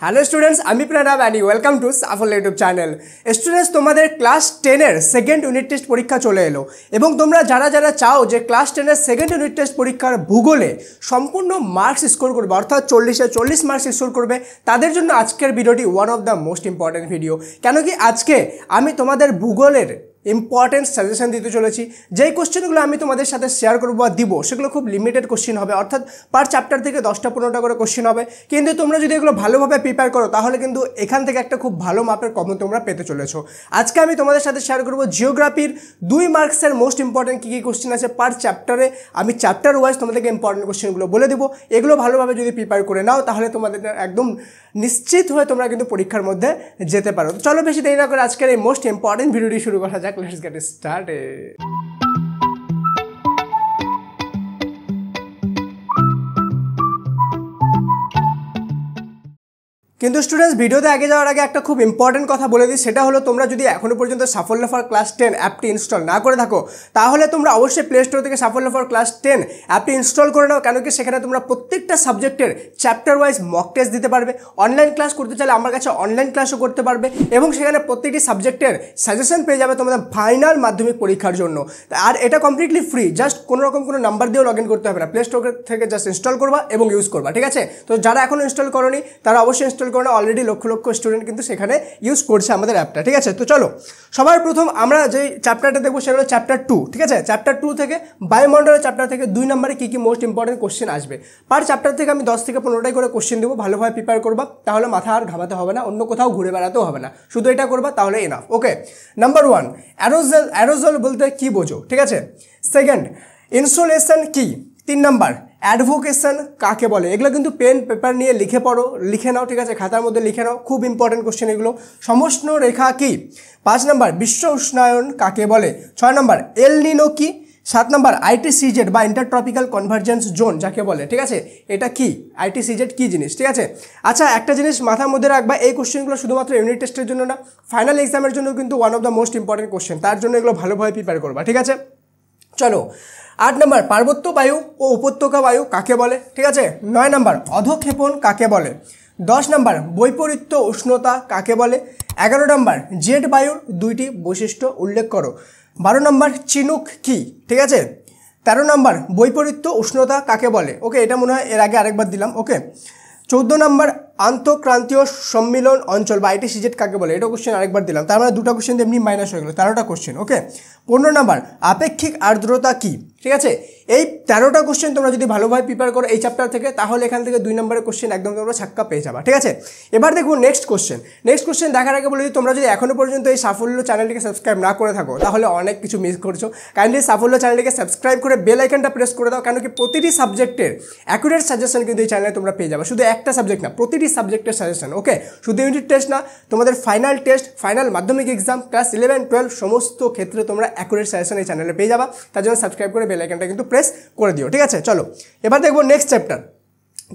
Hello students, আমি Pranab and welcome to সাফল্য YouTube channel. Students, তোমাদের ক্লাস 10-এর সেকেন্ড ইউনিট টেস্ট পরীক্ষা চলে এলো এবং তোমরা যারা যারা চাও যে ক্লাস 10-এর সেকেন্ড ইউনিট টেস্ট পরীক্ষার ভূগোলে সম্পূর্ণ মার্কস স্কোর করবে, অর্থাৎ 40 মার্কস স্কোর করবে, তাদের জন্য আজকের ভিডিওটি one of the most important video. কেন কি আজকে আমি তোমাদের ভূগোলের ইম্পর্টেন্ট সাজেশন দিতে চলেছি। যেই কোশ্চেনগুলো আমি তোমাদের সাথে শেয়ার করবো বা দিব সেগুলো খুব লিমিটেড কোশ্চেন হবে, অর্থাৎ পার চ্যাপ্টার থেকে 10-15টা করে কোশ্চেন হবে। কিন্তু তোমরা যদি এগুলো ভালোভাবে প্রিপেয়ার করো তাহলে কিন্তু এখান থেকে একটা খুব ভালো মাপের কমন তোমরা পেতে চলেছো। আজকে আমি তোমাদের সাথে শেয়ার করবো জিওগ্রাফির 2 মার্কসের মোস্ট ইম্পর্টেন্ট কী কী কোশ্চেন আছে পার চ্যাপ্টারে। আমি চ্যাপ্টার ওয়াইজ তোমাদেরকে ইম্পর্টেন্ট কোশ্চেনগুলো বলে দেবো। এগুলো ভালোভাবে যদি প্রিপেয়ার করে নাও তাহলে তোমাদের একদম নিশ্চিত হয়ে তোমরা কিন্তু পরীক্ষার মধ্যে যেতে পারো। চলো বেশি দেরি না করে আজকের এই মোস্ট ইম্পর্টেন্ট ভিডিওটি শুরু করা যাক। Let's get started. কিন্তু স্টুডেন্টস, ভিডিওতে আগে যাওয়ার আগে একটা খুব ইম্পর্টেন্ট কথা বলে দিই, সেটা হলো তোমরা যদি এখনো পর্যন্ত সাফল্য ফর ক্লাস 10 অ্যাপটি ইনস্টল না করে থাকো তাহলে তোমরা অবশ্যই প্লে স্টোর থেকে সাফল্য ফর ক্লাস 10 অ্যাপটি ইনস্টল করে নাও। কেন কি সেখানে তোমরা প্রত্যেকটা সাবজেক্টের চ্যাপ্টার ওয়াইজ মক টেস্ট দিতে পারবে। অনলাইন ক্লাস করতে চাইলে আমার কাছে অনলাইন ক্লাসও করতে পারবে এবং সেখানে প্রত্যেকটি সাবজেক্টের সাজেশন পেয়ে যাবে তোমাদের ফাইনাল মাধ্যমিক পরীক্ষার জন্য। আর এটা কমপ্লিটলি ফ্রি, জাস্ট কোনো রকম কোনো নাম্বার দিয়েও লগ ইন করতে হবে না। প্লে স্টোর থেকে জাস্ট ইনস্টল করবা এবং ইউজ করবা, ঠিক আছে? তো যারা এখনও ইনস্টল করোনি তারা অবশ্যই ইনস্টল করো। অলরেডি লক্ষ লক্ষ স্টুডেন্ট কিন্তু সেখানে ইউজ করছে আমাদের অ্যাপটা, ঠিক আছে? তো চলো সবার প্রথম আমরা যে চ্যাপ্টারটা দেখবো সেটা হলো চ্যাপ্টার 2, ঠিক আছে? চ্যাপ্টার 2 থেকে বায়ুমণ্ডলের চ্যাপ্টার থেকে 2 নম্বরে কী কী মোস্ট ইম্পর্টেন্ট কোশ্চেন আসবে। পার চ্যাপ্টার থেকে আমি 10 থেকে 15টাই করে কোশ্চেন দেবো। ভালোভাবে প্রিপেয়ার করবা, তাহলে মাথা আর ঘামাতে হবে না, অন্য কোথাও ঘুরে বেড়াতেও হবে না, শুধু এটা করবা তাহলে এনাফ। ওকে, নাম্বার 1, অ্যারোজল বলতে কী বোঝো, ঠিক আছে? সেকেন্ড, ইনসোলেশন কি? 3 নাম্বার, অ্যাডভোকেশন কাকে বলে? এগুলো কিন্তু পেন পেপার নিয়ে লিখে নাও, ঠিক আছে? খাতার মধ্যে লিখে নাও, খুব ইম্পর্টেন্ট কোশ্চেন এগুলো। সমষ্ণ রেখা কি? 5 নাম্বার, বিশ্ব উষ্ণায়ন কাকে বলে? 6 নাম্বার, এল নিনো কি? 7 নাম্বার, ITCZ বা ইন্টারট্রপিক্যাল কনভার্জেন্স জোন যাকে বলে, ঠিক আছে? এটা কি? ITCZ কি জিনিস, ঠিক আছে? আচ্ছা, একটা জিনিস মাথার মধ্যে রাখবা, এই কোশ্চেনগুলো শুধুমাত্র ইউনিট টেস্টের জন্য না, ফাইনাল এক্সামের জন্য কিন্তু one of the most important question. তার জন্য এগুলো ভালোভাবে প্রিপেয়ার করবা, ঠিক আছে? চলো 8 নম্বর, পার্বত্য বায়ু ও উপত্যকা বায়ু কাকে বলে, ঠিক আছে? 9 নম্বর, অধক্ষেপণ কাকে বলে? 10 নম্বর, বৈপরীত্য উষ্ণতা কাকে বলে? 11 নম্বর, জেট বায়ুর 2টি বৈশিষ্ট্য উল্লেখ করো। 12 নম্বর, চিনুক কি, ঠিক আছে? 13 নম্বর, বৈপরীত্য উষ্ণতা কাকে বলে? ওকে, এটা মনে হয় এর আগে আরেকবার দিলাম। ওকে, 14 নম্বর, আন্তঃক্রান্তীয় সম্মিলন অঞ্চল বা ITCZ কাকে বলে? এটা কোশ্চেন আরেকবার দিলাম, তার মানে 2টা কোশ্চেন এমনি মাইনাস হয়ে গেলো, 13টা কোশ্চেন। ওকে, 15 নম্বর, আপেক্ষিক আর্দ্রতা কি, ঠিক আছে? এই 13টা কোশ্চেন তোমরা যদি ভালোভাবে প্রিপেয়ার করো এই চ্যাপ্টার থেকে তাহলে এখান থেকে 2 নম্বরের কোশ্চেন একদম তোমরা ছাক্কা পেয়ে যাবা, ঠিক আছে? এবার দেখবো নেক্সট কোশ্চেন দেখার আগে বলে দিই, তোমরা যদি এখনো পর্যন্ত এই সাফল্য চ্যানেলটিকে সাবস্ক্রাইব না করে থাকো তাহলে অনেক কিছু মিস করছো। কাইন্ডলি সাফল্য চ্যানেলটিকে সাবস্ক্রাইব করে বেল আইকনটা প্রেস করে দাও, কেন কি প্রতিটি সাবজেক্টের অ্যাকুরেট সাজেশন কিন্তু এই চ্যানেলে তোমরা পেয়ে যাবে। শুধু একটা সাবজেক্ট না, প্রতিটি সাবজেক্টের সাজেশন। ওকে, শুধু ইউনিট টেস্ট না, তোমাদের ফাইনাল টেস্ট, ফাইনাল মাধ্যমিক এক্সাম, ক্লাস 11, 12 সমস্ত ক্ষেত্রে তোমরা অ্যাকুরেট সাজেশন এই চ্যানেলে পেয়ে যাবা। তার জন্য সাবস্ক্রাইব করে বেল আইকনটা কিন্তু প্রেস করে দিও, ঠিক আছে? চলো এবার দেখবো নেক্সট চ্যাপ্টার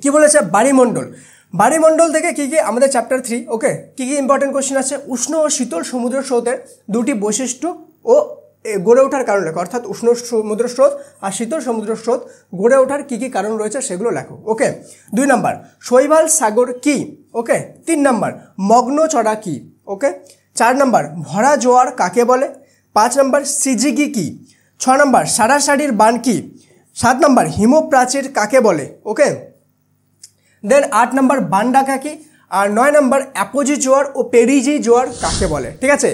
কি বলেছে, বায়ুমণ্ডল থেকে কি কি আমাদের চ্যাপ্টার 3। ওকে, কি কি ইম্পর্টেন্ট কোশ্চেন আছে? উষ্ণ ও শীতল সমুদ্র স্রোতের 2টি বৈশিষ্ট্য ও গড়ে ওঠার কারণ লেখো, অর্থাৎ উষ্ণ সমুদ্র স্রোত আর শীতল সমুদ্র স্রোত গড়ে ওঠার কী কী কারণ রয়েছে সেগুলো লেখো। ওকে, 2 নম্বর, শৈবাল সাগর কি? ওকে, 3 নম্বর, মগ্ন চড়া কি? ওকে, 4 নম্বর, ভরা জোয়ার কাকে বলে? 5 নম্বর, সিজিগি কি? 6 নম্বর, সারাসারির বান কি? 7 নম্বর, হিমপ্রাচীর কাকে বলে? ওকে, দেন 8 নম্বর, বানডাকা কি? আর 9 নম্বর, অ্যাপোজি জোয়ার ও পেরিজি জোয়ার কাকে বলে, ঠিক আছে?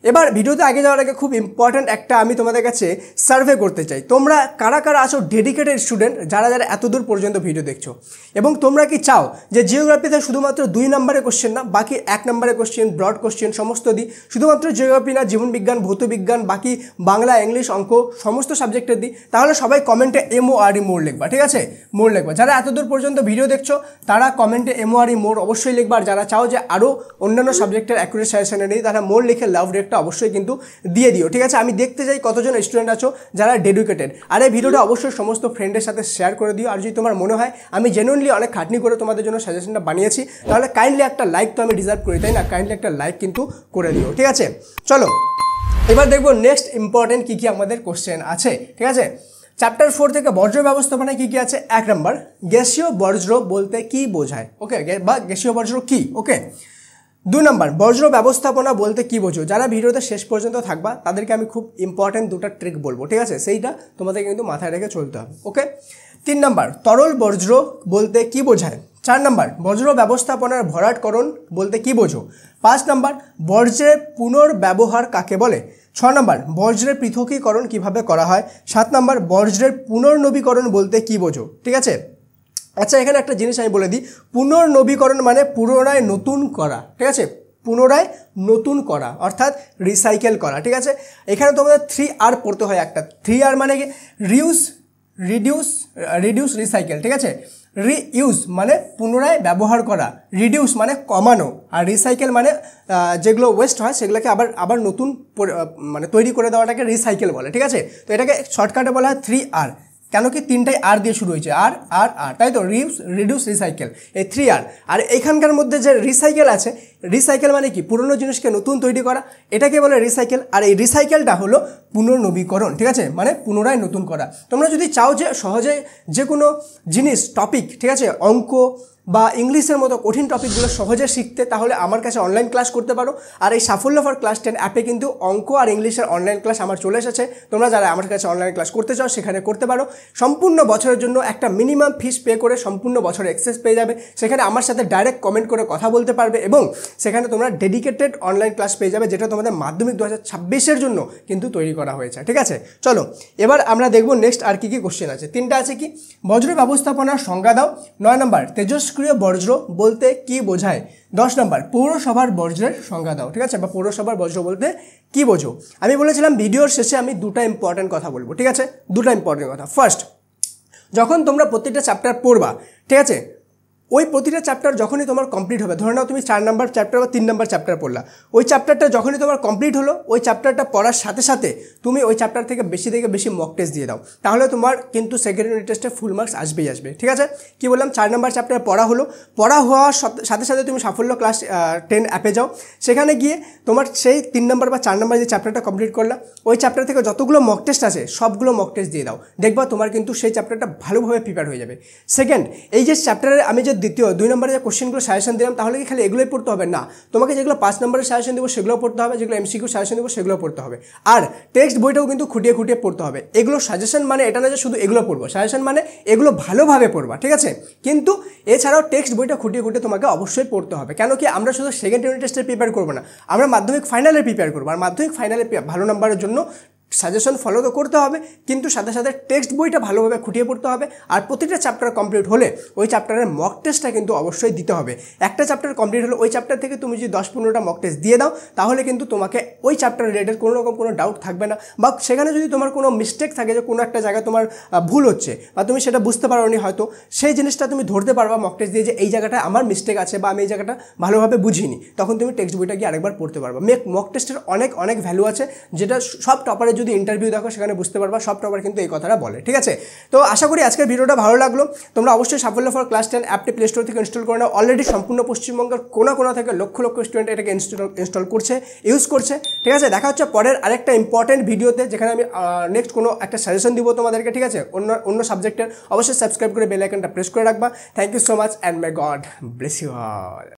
এবার ভিডিওতে আগে যাওয়ার আগে খুব ইম্পর্ট্যান্ট একটা আমি তোমাদের কাছে সার্ভে করতে চাই। তোমরা কারা কারা আছো ডেডিকেটেড স্টুডেন্ট যারা যারা এত দূর পর্যন্ত ভিডিও দেখছো, এবং তোমরা কি চাও যে জিওগ্রাফিতে শুধুমাত্র 2 নম্বরের কোশ্চেন না, বাকি 1 নম্বরের কোশ্চেন, ব্রড কোশ্চেন সমস্ত দিই? শুধুমাত্র জিওগ্রাফি না, জীবনবিজ্ঞান, ভৌতবিজ্ঞান, বাকি বাংলা, ইংলিশ, অঙ্ক সমস্ত সাবজেক্টের দিই? তাহলে সবাই কমেন্টে MORE মোর লিখবা, ঠিক আছে? মোর লিখবা। যারা এত দূর পর্যন্ত ভিডিও দেখছো তারা কমেন্টে MORE মোর অবশ্যই লিখবা। আর যারা চাও যে আরও অন্যান্য সাবজেক্টের অ্যাকুরেট সাজেশনে নেই তারা মোর লিখে লাভ রেট অবশ্যই কিন্তু দিয়ে দিও, ঠিক আছে? আমি দেখতে চাই কতজন স্টুডেন্ট আছো যারা ডেডিকেটেড। আর এই ভিডিওটা অবশ্যই সমস্ত ফ্রেন্ডের সাথে শেয়ার করে দিও। আর যদি তোমার মনে হয় আমি জেনুইনলি অনেক খাটনি করে তোমাদের জন্য সাজেশনটা বানিয়েছি তাহলে কাইন্ডলি একটা লাইক তো আমি ডিজার্ভ করি, তাই না? কাইন্ডলি একটা লাইক কিন্তু করে দিও, ঠিক আছে? চলো এবার দেখবো নেক্সট ইম্পর্টেন্ট কী কী আমাদের কোশ্চেন আছে, ঠিক আছে? চ্যাপ্টার 4 থেকে বর্জ্য ব্যবস্থাপনায় কী কী আছে? 1 নম্বর, গ্যাসীয় বর্জ্য বলতে কি বোঝায়, ওকে, বা গ্যাসীয় বর্জ্য কি, ওকে। 2 নম্বর, বর্জ্য ব্যবস্থাপনা বলতে কি বোঝো? যারা ভিডিওতে শেষ পর্যন্ত থাকবা তাদেরকে আমি খুব ইম্পর্টেন্ট দুটো ট্রিক বলবো, ঠিক আছে, সেইটা তোমাদেরকে কিন্তু মাথায় রেখে চলতে হবে, ওকে। 3 নম্বর, তরল বর্জ্য বলতে কি বোঝায়? 4 নম্বর, বর্জ্য ব্যবস্থাপনার ভরাটকরণ বলতে কি বোঝো? 5 নম্বর, বর্জ্যের পুনর্ব্যবহার কাকে বলে? 6 নম্বর, বর্জ্যের পৃথকীকরণ কিভাবে করা হয়? 7 নম্বর, বর্জ্যের পুনর্নবীকরণ বলতে কি বোঝো? ঠিক আছে। আচ্ছা, এখানে একটা জিনিস আমি বলে দিই, পুনর্নবীকরণ মানে পুনরায় নতুন করা, ঠিক আছে, পুনরায় নতুন করা অর্থাৎ রিসাইকেল করা, ঠিক আছে। এখানে তোমাদের 3R পড়তে হয় একটা। 3R মানে কি? রিডিউস রিসাইকেল, ঠিক আছে। রিইউজ মানে পুনরায় ব্যবহার করা, রিডিউস মানে কমানো, আর রিসাইকেল মানে যেগুলো ওয়েস্ট হয় সেগুলোকে আবার নতুন মানে তৈরি করে দেওয়াটাকে রিসাইকেল বলে, ঠিক আছে। তো এটাকে শর্টকাটে বলা হয় 3R। কেন কি? 3টাই আর দিয়ে শুরু হয়েছে, আর আর আর, তাই তো, রিডিউস রিসাইকেল, এই 3R। আর এখানকার মধ্যে যে রিসাইকেল আছে, রিসাইকেল মানে কি? পুরনো জিনিসকে নতুন তৈরি করা, এটাকে বলে রিসাইকেল। আর এই রিসাইকেলটা হলো পুনর্নবীকরণ, ঠিক আছে, মানে পুনরায় নতুন করা। তোমরা যদি চাও যে সহজে যে কোনো জিনিস টপিক, ঠিক আছে, অঙ্ক বা ইংলিশের মতো কঠিন টপিকগুলো সহজে শিখতে, তাহলে আমার কাছে অনলাইন ক্লাস করতে পারো। আর এই সাফল্য ফর ক্লাস 10 অ্যাপে কিন্তু অঙ্ক আর ইংলিশের অনলাইন ক্লাস আমার চলে এসেছে। তোমরা যারা আমার কাছে অনলাইন ক্লাস করতে চাও সেখানে করতে পারো। সম্পূর্ণ বছরের জন্য একটা মিনিমাম ফিস পে করে সম্পূর্ণ বছরের অ্যাক্সেস পেয়ে যাবে। সেখানে আমার সাথে ডাইরেক্ট কমেন্ট করে কথা বলতে পারবে এবং সেখানে তোমরা ডেডিকেটেড অনলাইন ক্লাস পেয়ে যাবে, যেটা তোমাদের মাধ্যমিক 2026-এর জন্য কিন্তু তৈরি করা হয়েছে, ঠিক আছে। চলো এবার আমরা দেখবো নেক্সট আর কি কোশ্চেন আছে। 3টা আছে কি? বর্জ্য ব্যবস্থাপনার সংজ্ঞা দাও। 9 নম্বর, তেজস্ক্রিয় বর্জ্য বলতে কি বোঝায়? 10 নম্বর, পৌরসভার বর্জ্যের সংজ্ঞা দাও, ঠিক আছে, বা পৌরসভার বর্জ্য বলতে কি বোঝো? আমি বলেছিলাম ভিডিওর শেষে আমি দুটো ইম্পর্টেন্ট কথা বলবো, ঠিক আছে, দুটো ইম্পর্টেন্ট কথা। ফার্স্ট, যখন তোমরা প্রত্যেকটা চ্যাপ্টার পড়বা, ঠিক আছে, ওই প্রতিটা চ্যাপ্টার যখনই তোমার কমপ্লিট হবে, ধরে নাও তুমি 4 নম্বর চ্যাপ্টার বা 3 নম্বর চ্যাপ্টার পড়লা, ওই চ্যাপ্টারটা যখনই তোমার কমপ্লিট হলো, ওই চ্যাপ্টারটা পড়ার সাথে সাথে তুমি ওই চ্যাপ্টার থেকে বেশি মক টেস্ট দিয়ে দাও, তাহলে তোমার কিন্তু সেকেন্ড ইউনিট টেস্টে ফুল মার্কস আসবেই আসবে, ঠিক আছে। কি বললাম? 4 নম্বর চ্যাপ্টার পড়া হলো, পড়া হওয়ার সাথে সাথে তুমি সাফল্য ক্লাস 10 অ্যাপে যাও, সেখানে গিয়ে তোমার সেই 3 নম্বর বা 4 নম্বর যে চ্যাপ্টারটা কমপ্লিট করলা, ওই চ্যাপ্টার থেকে যতগুলো মক টেস্ট আছে সবগুলো মক টেস্ট দিয়ে দাও, দেখবা তোমার কিন্তু সেই চ্যাপ্টারটা ভালোভাবে প্রিপেয়ার হয়ে যাবে। সেকেন্ড, এই যে চ্যাপ্টারের আমি যে দ্বিতীয় 2 নম্বরে কোশ্চেনগুলো সাজেশন দিলাম, তাহলে কি খালি এগুলোই পড়তে হবে? না, তোমাকে যেগুলো 5 নম্বরের সাজেশন দেবো সেগুলো পড়তে হবে, যেগুলো এমসিকিউ সাজেশন দেবো সেগুলো পড়তে হবে। আর টেক্সট বইটাও কিন্তু খুঁটিয়ে পড়তে হবে। এগুলো সাজেশন মানে এটা না যে শুধু এগুলো পড়বো, সাজেশন মানে এগুলো ভালোভাবে পড়বা, ঠিক আছে। কিন্তু এছাড়াও টেক্সট বইটা খুঁটিয়ে তোমাকে অবশ্যই পড়তে হবে। কেন কি? আমরা শুধু সেকেন্ড ইউনিট টেস্টের প্রিপেয়ার করবো না, আমরা মাধ্যমিক ফাইনালে প্রিপেয়ার করবো। আর মাধ্যমিক ফাইনালে ভালো নাম্বারের জন্য সাজেশন ফলো তো করতে হবে, কিন্তু সাথে সাথে টেক্সট বইটা ভালোভাবে খুঁটিয়ে পড়তে হবে। আর প্রতিটা চ্যাপ্টার কমপ্লিট হলে ওই চ্যাপ্টারের মক টেস্টটা কিন্তু অবশ্যই দিতে হবে। একটা চ্যাপ্টার কমপ্লিট হলে ওই চ্যাপ্টার থেকে তুমি যদি 10-15টা মক টেস্ট দিয়ে দাও, তাহলে কিন্তু তোমাকে ওই চ্যাপ্টার রিলেটেড কোনো রকম কোনো ডাউট থাকবে না, বা সেখানে যদি তোমার কোনো মিস্টেক থাকে, যে কোনো একটা জায়গায় তোমার ভুল হচ্ছে বা তুমি সেটা বুঝতে পারোনি হয়তো, সেই জিনিসটা তুমি ধরতে পারবা মক টেস্ট দিয়ে, যে এই জায়গাটা আমার মিস্টেক আছে বা আমি এই জায়গাটা ভালোভাবে বুঝিনি, তখন তুমি টেক্সট বইটা গিয়ে আরেকবার পড়তে পারবা। মক টেস্টের অনেক ভ্যালু আছে, যেটা সব টপারের যদি ইন্টারভিউ দেখো সেখানে বুঝতে পারবা, সব টপার কিন্তু এই কথাটা বলে, ঠিক আছে। তো আশা করি আজকের ভিডিওটা ভালো লাগলো। তোমরা অবশ্যই সাফল্য ফর ক্লাস 10 অ্যাপটি প্লে স্টোর থেকে ইনস্টল করে নাও। অলরেডি সম্পূর্ণ পশ্চিমবঙ্গের কোনা থেকে লক্ষ স্টুডেন্ট এটাকে ইনস্টল করছে, ইউজ করছে, ঠিক আছে। দেখা হচ্ছে পরের আরেকটা ইম্পর্টেন্ট ভিডিওতে, যেখানে আমি নেক্সট কোনো একটা সাজেশন দিব তোমাদেরকে, ঠিক আছে, অন্য সাবজেক্টের। অবশ্যই সাবস্ক্রাইব করে বেল আইকনটা প্রেস করে রাখবা। Thank you so much and may God bless you all.